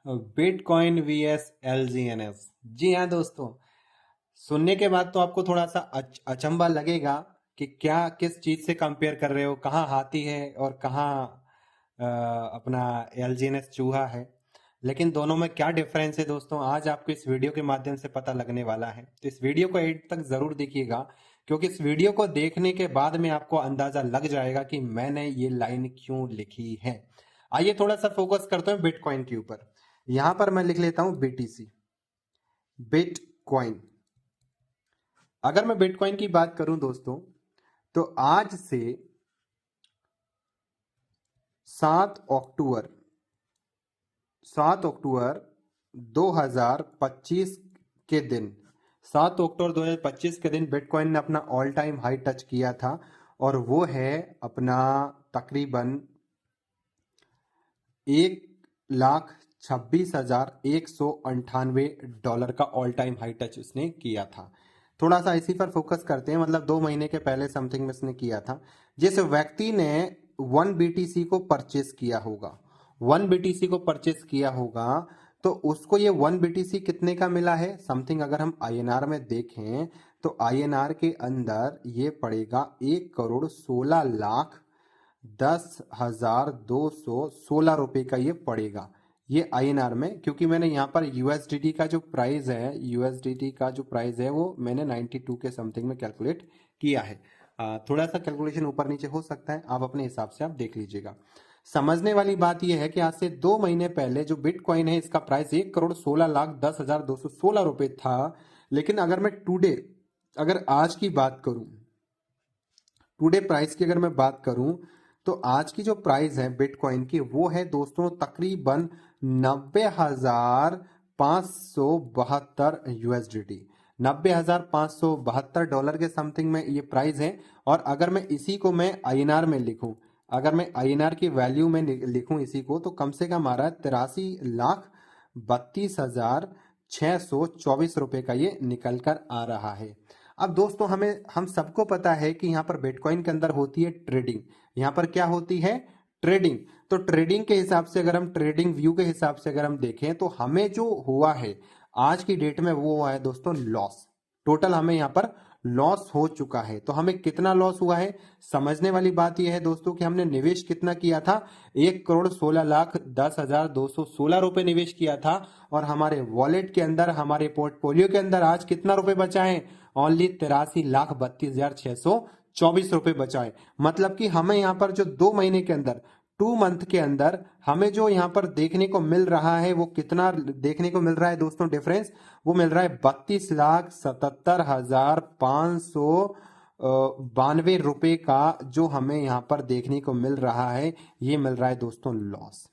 Bitcoin VS एलजीएनएस। जी हाँ दोस्तों, सुनने के बाद तो आपको थोड़ा सा अचंभा लगेगा कि क्या किस चीज से कंपेयर कर रहे हो, कहाँ हाथी है और कहाँ अपना एलजीएनएस चूहा है। लेकिन दोनों में क्या डिफरेंस है दोस्तों, आज आपको इस वीडियो के माध्यम से पता लगने वाला है। तो इस वीडियो को एंड तक जरूर देखिएगा, क्योंकि इस वीडियो को देखने के बाद में आपको अंदाजा लग जाएगा कि मैंने ये लाइन क्यों लिखी है। आइए थोड़ा सा फोकस करते हैं बिटकॉइन के ऊपर। यहां पर मैं लिख लेता हूं बीटीसी, बिटकॉइन। अगर मैं बिटकॉइन की बात करूं दोस्तों, तो आज से 7 अक्टूबर 7 अक्टूबर 2025 के दिन 7 अक्टूबर 2025 के दिन बिटकॉइन ने अपना ऑल टाइम हाई टच किया था, और वो है अपना तकरीबन 1,26,198 डॉलर का ऑल टाइम हाई टच उसने किया था। थोड़ा सा इसी पर फोकस करते हैं, मतलब 2 महीने के पहले समथिंग में इसने किया था। जिस व्यक्ति ने 1 BTC को परचेस किया होगा, 1 BTC को परचेस किया होगा, तो उसको ये 1 BTC कितने का मिला है समथिंग। अगर हम INR में देखें तो INR के अंदर ये पड़ेगा 1,16,10,216 रुपए का ये पड़ेगा, ये INR में। क्योंकि मैंने यहाँ पर USDT का जो प्राइस है, USDT का जो प्राइस है वो मैंने 92 के समथिंग में कैलकुलेट किया है। थोड़ा सा कैलकुलेशन ऊपर नीचे हो सकता है, आप अपने हिसाब से आप देख लीजिएगा। समझने वाली बात यह है कि आज से 2 महीने पहले जो बिटकॉइन है इसका प्राइस 1,16,10,216 रुपए था। लेकिन अगर मैं अगर आज की बात करूं, टुडे प्राइस की अगर मैं बात करूं, तो आज की जो प्राइस है बिटकॉइन की वो है दोस्तों तकरीबन 90,572 USDT, 90,572 डॉलर के समथिंग में ये प्राइस है। और अगर मैं इसी को मैं INR में लिखूं, अगर मैं INR की वैल्यू में लिखूं इसी को, तो कम से कम आ रहा है 83,32,624 रुपए का ये निकल कर आ रहा है। अब दोस्तों हम सबको पता है कि यहाँ पर बिटकॉइन के अंदर होती है ट्रेडिंग। यहाँ पर क्या होती है? ट्रेडिंग। तो ट्रेडिंग के हिसाब से, अगर हम ट्रेडिंग व्यू के हिसाब से अगर हम देखें, तो हमें जो हुआ है आज की डेट में वो हुआ है दोस्तों लॉस। टोटल हमें यहाँ पर लॉस हो चुका है। तो हमें कितना लॉस हुआ है, समझने वाली बात यह है दोस्तों कि हमने निवेश कितना किया था, 1,16,10,216 रुपए निवेश किया था। और हमारे वॉलेट के अंदर, हमारे पोर्टफोलियो के अंदर आज कितना रुपए बचा है? ओनली 83,32,624 रुपए बचा है। मतलब कि हमें यहाँ पर जो 2 महीने के अंदर, 2 मंथ के अंदर हमें जो यहाँ पर देखने को मिल रहा है, वो कितना देखने को मिल रहा है दोस्तों डिफरेंस? वो मिल रहा है 32,77,592 रुपए का, जो हमें यहाँ पर देखने को मिल रहा है, ये मिल रहा है दोस्तों लॉस।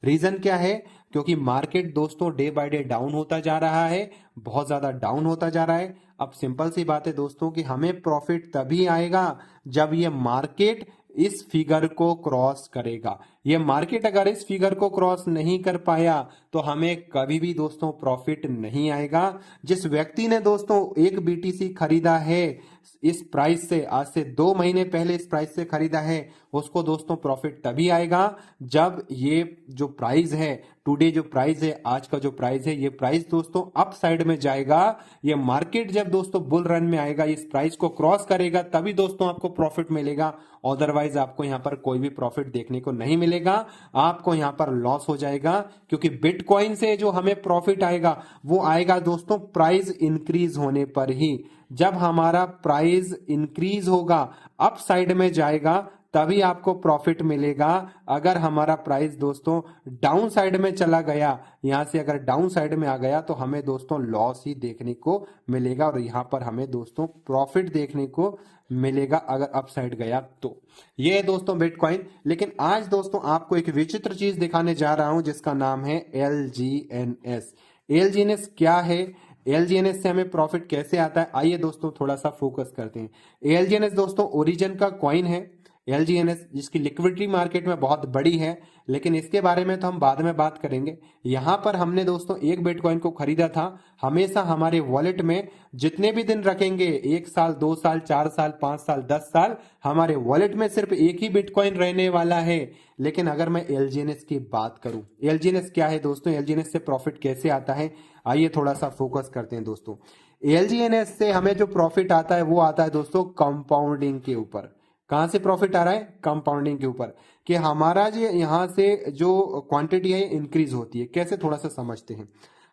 रीजन क्या है? क्योंकि मार्केट दोस्तों डे बाय डे डाउन होता जा रहा है, बहुत ज्यादा डाउन होता जा रहा है। अब सिंपल सी बात है दोस्तों कि हमें प्रॉफिट तभी आएगा जब ये मार्केट इस फिगर को क्रॉस करेगा। ये मार्केट अगर इस फिगर को क्रॉस नहीं कर पाया तो हमें कभी भी दोस्तों प्रॉफिट नहीं आएगा। जिस व्यक्ति ने दोस्तों 1 BTC खरीदा है इस प्राइस से, आज से 2 महीने पहले इस प्राइस से खरीदा है, उसको दोस्तों प्रॉफिट तभी आएगा जब ये जो प्राइस है, टुडे जो प्राइस है, आज का जो प्राइस है, ये प्राइस दोस्तों अप साइड में जाएगा। ये मार्केट जब दोस्तों बुल रन में आएगा, इस प्राइस को क्रॉस करेगा, तभी दोस्तों आपको प्रॉफिट मिलेगा। अदरवाइज आपको यहां पर कोई भी प्रॉफिट देखने को नहीं मिलेगा, आपको यहां पर लॉस हो जाएगा। क्योंकि बिटकॉइन से जो हमें प्रॉफिट आएगा वो आएगा दोस्तों प्राइस इंक्रीज होने पर ही। जब हमारा प्राइस इंक्रीज होगा, अप साइड में जाएगा, तभी आपको प्रॉफिट मिलेगा। अगर हमारा प्राइस दोस्तों डाउन साइड में चला गया, यहां से अगर डाउन साइड में आ गया, तो हमें दोस्तों लॉस ही देखने को मिलेगा, और यहां पर हमें दोस्तों प्रॉफिट देखने को मिलेगा अगर अप साइड गया तो। ये है दोस्तों बिटकॉइन। लेकिन आज दोस्तों आपको एक विचित्र चीज दिखाने जा रहा हूं जिसका नाम है LGNS। LGNS क्या है? LGNS से हमें प्रॉफिट कैसे आता है, आइए दोस्तों थोड़ा सा फोकस करते हैं। LGNS दोस्तों ओरिजिन का कॉइन है। एलजीएनएस जिसकी लिक्विडिटी मार्केट में बहुत बड़ी है, लेकिन इसके बारे में तो हम बाद में बात करेंगे। यहां पर हमने दोस्तों एक बिटकॉइन को खरीदा था, हमेशा हमारे वॉलेट में जितने भी दिन रखेंगे, 1 साल 2 साल 4 साल 5 साल 10 साल, हमारे वॉलेट में सिर्फ एक ही बिटकॉइन रहने वाला है। लेकिन अगर मैं एलजीएनएस की बात करूं, एलजीएनएस क्या है दोस्तों, एलजीएनएस से प्रॉफिट कैसे आता है, आइए थोड़ा सा फोकस करते हैं दोस्तों। एलजीएनएस से हमें जो प्रॉफिट आता है वो आता है दोस्तों कंपाउंडिंग के ऊपर। कहां से प्रॉफिट आ रहा है, कंपाउंडिंग के ऊपर, कि हमारा जो यहां से जो क्वांटिटी है इंक्रीज होती है। कैसे, थोड़ा सा समझते हैं।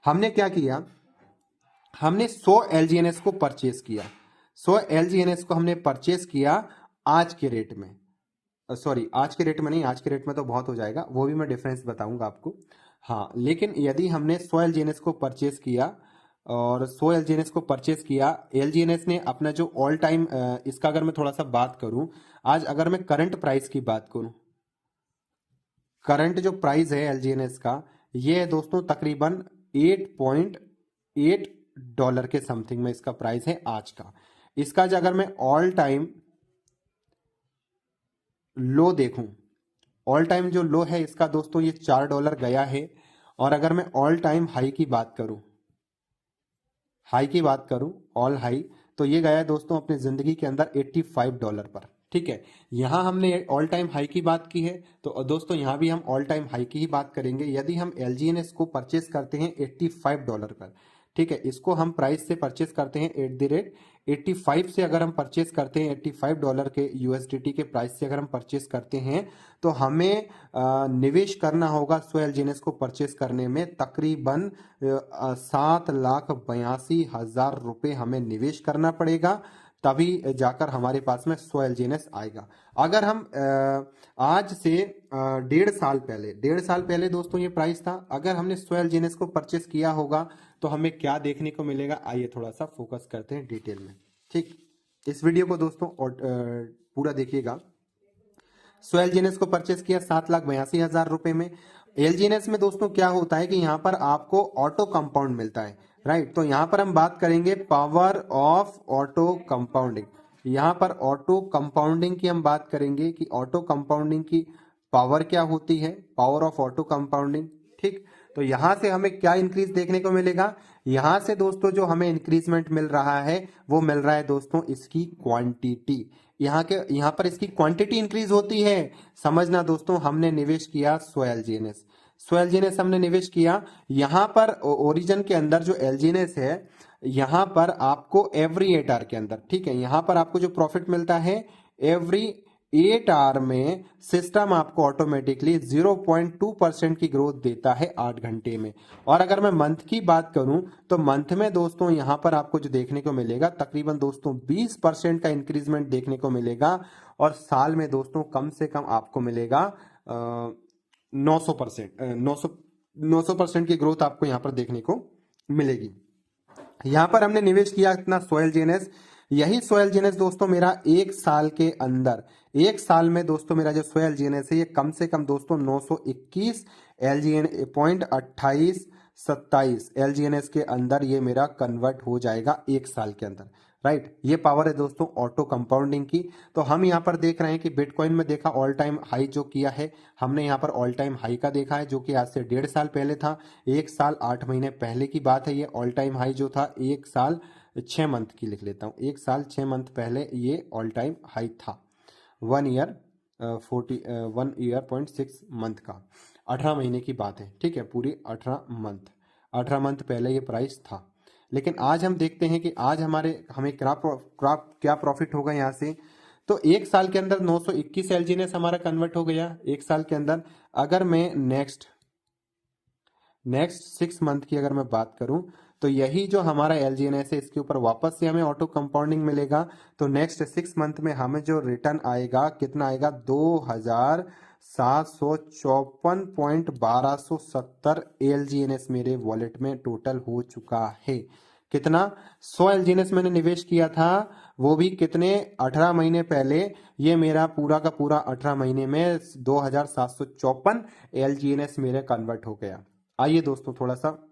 हमने क्या किया, हमने 100 एलजीएनएस को परचेस किया, 100 एलजीएनएस को हमने परचेस किया आज के रेट में, सॉरी आज के रेट में नहीं, आज के रेट में तो बहुत हो जाएगा, वो भी मैं डिफरेंस बताऊंगा आपको। हाँ, लेकिन यदि हमने 100 एलजीएनएस को परचेस किया और 100 एलजीएनएस को परचेस किया, एलजीएनएस ने अपना जो ऑल टाइम, इसका अगर मैं थोड़ा सा बात करूं, आज अगर मैं करंट प्राइस की बात करूं, करंट जो प्राइस है एलजीएनएस का, ये है दोस्तों तकरीबन 8.8 डॉलर के समथिंग में इसका प्राइस है आज का। इसका जो अगर मैं ऑल टाइम लो देखूं, ऑल टाइम जो लो है इसका दोस्तों ये 4 डॉलर गया है। और अगर मैं ऑल टाइम हाई की बात करूं, हाई की बात करूं, ऑल हाई, तो ये गया है दोस्तों अपनी जिंदगी के अंदर 85 डॉलर पर। ठीक है, यहां हमने ऑल टाइम हाई की बात की है, तो दोस्तों यहां भी हम ऑल टाइम हाई की ही बात करेंगे। यदि हम एलजीएनएस को परचेस करते हैं 85 डॉलर पर, ठीक है, इसको हम प्राइस से परचेस करते हैं एट द रेट 85 से, अगर हम परचेस करते हैं 85 डॉलर के यूएसडीटी के प्राइस से अगर हम परचेस करते हैं, तो हमें निवेश करना होगा 100 एलजीएनएस को परचेस करने में तकरीबन 7,82,000 रुपए हमें निवेश करना पड़ेगा, तभी जाकर हमारे पास में 100 एलजीएनएस आएगा। अगर हम आज से 1.5 साल पहले दोस्तों ये प्राइस था, अगर हमने 100 एलजीएनएस को परचेस किया होगा तो हमें क्या देखने को मिलेगा, आइए थोड़ा सा फोकस करते हैं डिटेल में। ठीक, इस वीडियो को दोस्तों पूरा देखिएगा। 100 एलजीएनएस को परचेस किया 7,82,000 रुपए में। एलजीएनएस में दोस्तों क्या होता है कि यहाँ पर आपको ऑटो कंपाउंड मिलता है, राइट। तो यहाँ पर हम बात करेंगे पावर ऑफ ऑटो कंपाउंडिंग। यहाँ पर ऑटो कंपाउंडिंग की हम बात करेंगे कि ऑटो कंपाउंडिंग की पावर क्या होती है, पावर ऑफ ऑटो कंपाउंडिंग। ठीक, तो यहां से हमें क्या इंक्रीज देखने को मिलेगा, यहां से दोस्तों जो हमें इंक्रीजमेंट मिल रहा है वो मिल रहा है दोस्तों इसकी क्वांटिटी। यहाँ पर इसकी क्वांटिटी इंक्रीज होती है। समझना दोस्तों, हमने निवेश किया 100 एलजीएनएस, 100 एलजीएनएस हमने निवेश किया। यहाँ पर ओरिजिन के अंदर जो एलजीएनएस है, यहाँ पर आपको एवरी 8 आवर के अंदर, ठीक है, यहाँ पर आपको जो प्रॉफिट मिलता है एवरी 8 आवर में सिस्टम आपको ऑटोमेटिकली 0.2% की ग्रोथ देता है 8 घंटे में। और अगर मैं मंथ की बात करूं तो मंथ में दोस्तों यहां पर आपको जो देखने को मिलेगा तकरीबन दोस्तों 20% का इंक्रीजमेंट देखने को मिलेगा। और साल में दोस्तों कम से कम आपको मिलेगा 900% की ग्रोथ आपको यहां पर देखने को मिलेगी। यहां पर हमने निवेश किया इतना 100 एलजीएनएस, यही 100 एलजीएनएस दोस्तों मेरा 1 साल के अंदर, 1 साल में दोस्तों मेरा जो 100 एलजीएनएस है ये कम से कम दोस्तों 921 एलजीएन.2827 एलजीएनएस के अंदर ये मेरा कन्वर्ट हो जाएगा 1 साल के अंदर, राइट। ये पावर है दोस्तों ऑटो कंपाउंडिंग की। तो हम यहाँ पर देख रहे हैं कि बिटकॉइन में देखा ऑल टाइम हाई जो किया है, हमने यहाँ पर ऑल टाइम हाई का देखा है जो कि आज से 1.5 साल पहले था। 1 साल 8 महीने पहले की बात है ये ऑल टाइम हाई जो था, 1 साल 6 मंथ की लिख लेता हूँ, 1 साल 6 मंथ पहले ये ऑल टाइम हाई था। 1 ईयर 1.6 मंथ का 18 महीने की बात है, ठीक है, पूरी 18 मंथ पहले ये प्राइस था। लेकिन आज हम देखते हैं कि आज हमें क्या प्रॉफिट होगा यहाँ से। तो 1 साल के अंदर 921 एलजीएनएस हमारा कन्वर्ट हो गया 1 साल के अंदर। अगर मैं नेक्स्ट 6 मंथ की अगर मैं बात करूं तो यही जो हमारा एलजीएनएस है इसके ऊपर वापस से हमें ऑटो कंपाउंडिंग मिलेगा। तो नेक्स्ट 6 मंथ में हमें जो रिटर्न आएगा कितना आएगा, 2,754.1270 एलजीएनएस मेरे वॉलेट में टोटल हो चुका है। कितना, 100 एलजीएनएस मैंने निवेश किया था, वो भी कितने, 18 महीने पहले। ये मेरा पूरा का पूरा 18 महीने में 2,754 एलजीएनएस मेरे कन्वर्ट हो गया। आइए दोस्तों थोड़ा सा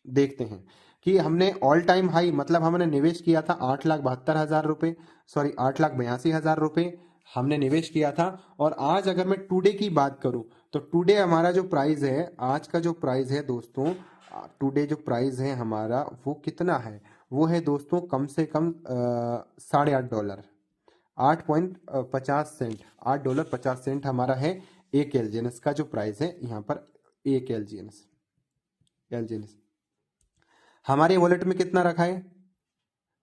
देखते हैं कि हमने ऑल टाइम हाई, मतलब हमने निवेश किया था 8,72,000 रुपए, सॉरी 8,82,000 रुपए, हमने निवेश किया था। और आज अगर मैं टुडे की बात करूं तो टुडे हमारा जो प्राइस है, आज का जो प्राइस है दोस्तों, टुडे जो प्राइस है हमारा वो कितना है, वो है दोस्तों कम से कम $8.50, 8.50 $8.50 हमारा है एक एलजीएनएस का जो प्राइस है यहाँ पर। एक एलजीएनएस हमारे वॉलेट में कितना रखा है,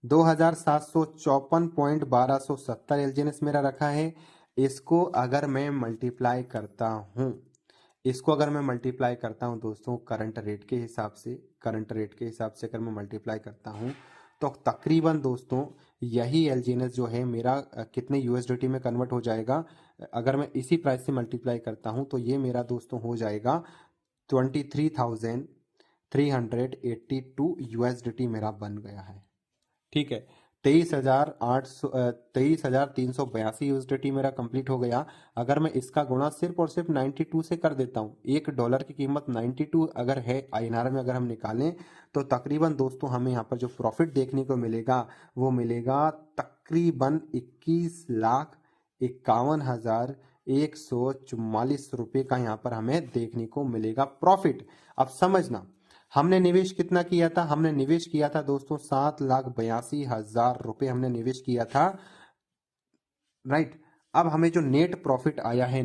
2754.1270 एलजीएनएस मेरा रखा है। इसको अगर मैं मल्टीप्लाई करता हूँ, दोस्तों करंट रेट के हिसाब से, अगर मैं मल्टीप्लाई करता हूँ तो तकरीबन दोस्तों यही एलजीएनएस जो है मेरा कितने यूएसडीटी में कन्वर्ट हो जाएगा, अगर मैं इसी प्राइस से मल्टीप्लाई करता हूँ तो ये मेरा दोस्तों हो जाएगा 23,382 यूएसडीटी मेरा बन गया है। ठीक है, 23,382 यूएसडीटी मेरा कंप्लीट हो गया। अगर मैं इसका गुणा सिर्फ और सिर्फ 92 से कर देता हूँ, $1 की कीमत 92 अगर है आईएनआर में, अगर हम निकालें तो तकरीबन दोस्तों हमें यहाँ पर जो प्रॉफिट देखने को मिलेगा वो मिलेगा तकरीबन 21,51,144 रुपये का यहाँ पर हमें देखने को मिलेगा प्रॉफिट। अब समझना, हमने निवेश कितना किया था, हमने निवेश किया था दोस्तों 7,82,000 रुपये हमने निवेश किया था, राइट। अब हमें जो नेट प्रॉफिट आया है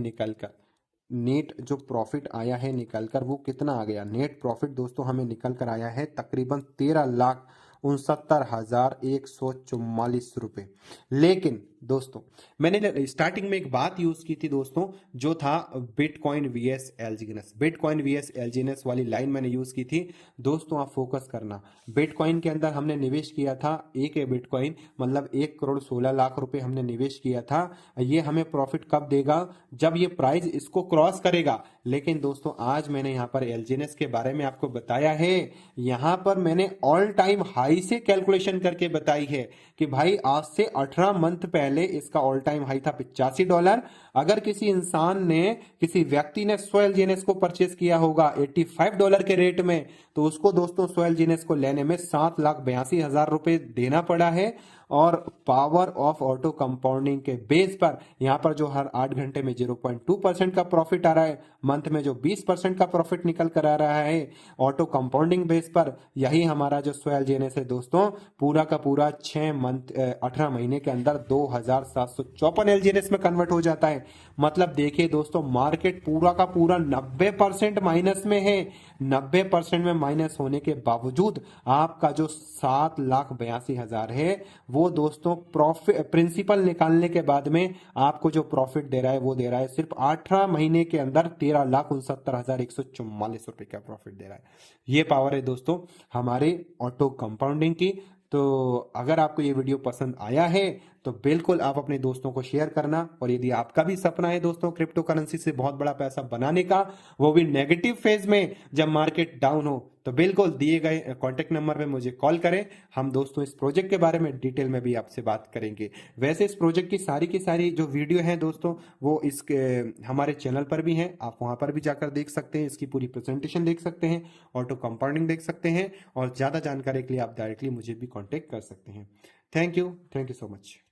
निकलकर, वो कितना आ गया, नेट प्रॉफिट दोस्तों हमें निकल कर आया है तकरीबन 13,69,144 रुपये। लेकिन दोस्तों मैंने स्टार्टिंग में एक बात यूज की थी दोस्तों, जो था बिटकॉइन वीएस एलजीएनएस वाली लाइन मैंने यूज की थी। दोस्तों आप फोकस करना, बिटकॉइन के अंदर हमने निवेश किया था, एक बिटकॉइन मतलब 1,16,00,000 रुपए हमने निवेश किया था। ये हमें प्रॉफिट कब देगा, जब ये प्राइस इसको क्रॉस करेगा। लेकिन दोस्तों आज मैंने यहाँ पर एलजीएनएस के बारे में आपको बताया है, यहाँ पर मैंने ऑल टाइम हाई से कैलकुलेशन करके बताई है कि भाई आज से 18 मंथ पहले इसका ऑल टाइम हाई था $85। अगर किसी व्यक्ति ने 100 एलजीएनएस को परचेस किया होगा $85 के रेट में, तो उसको दोस्तों 100 एलजीएनएस को लेने में 7,82,000 रुपए देना पड़ा है। और पावर ऑफ ऑटो कंपाउंडिंग के बेस पर यहां पर जो हर 8 घंटे में 0.2% का प्रॉफिट आ रहा है, मंथ में जो 20% का प्रॉफिट निकल कर आ रहा है ऑटो कंपाउंडिंग बेस पर, यही हमारा जो 100 एलजीएनएस है दोस्तों पूरा का पूरा 18 महीने के अंदर 2,754 एलजीएनएस में कन्वर्ट हो जाता है। मतलब देखिए दोस्तों मार्केट पूरा का पूरा 90% माइनस में है। 90% में माइनस होने के बावजूद आपका जो 7,82,000 है वो दोस्तों प्रॉफिट प्रिंसिपल निकालने के बाद में आपको जो प्रॉफिट दे रहा है वो दे रहा है सिर्फ 18 महीने के अंदर 13,69,144 रुपए का प्रॉफिट दे रहा है। ये पावर है दोस्तों हमारे ऑटो कंपाउंडिंग की। तो अगर आपको ये वीडियो पसंद आया है तो बिल्कुल आप अपने दोस्तों को शेयर करना। और यदि आपका भी सपना है दोस्तों क्रिप्टो करेंसी से बहुत बड़ा पैसा बनाने का, वो भी नेगेटिव फेज में जब मार्केट डाउन हो, तो बिल्कुल दिए गए कॉन्टेक्ट नंबर पे मुझे कॉल करें। हम दोस्तों इस प्रोजेक्ट के बारे में डिटेल में भी आपसे बात करेंगे। वैसे इस प्रोजेक्ट की सारी जो वीडियो है दोस्तों वो इसके हमारे चैनल पर भी हैं, आप वहां पर भी जाकर देख सकते हैं, इसकी पूरी प्रेजेंटेशन देख सकते हैं, ऑटो कंपाउंडिंग देख सकते हैं। और ज्यादा जानकारी के लिए आप डायरेक्टली मुझे भी कॉन्टेक्ट कर सकते हैं। Thank you so much.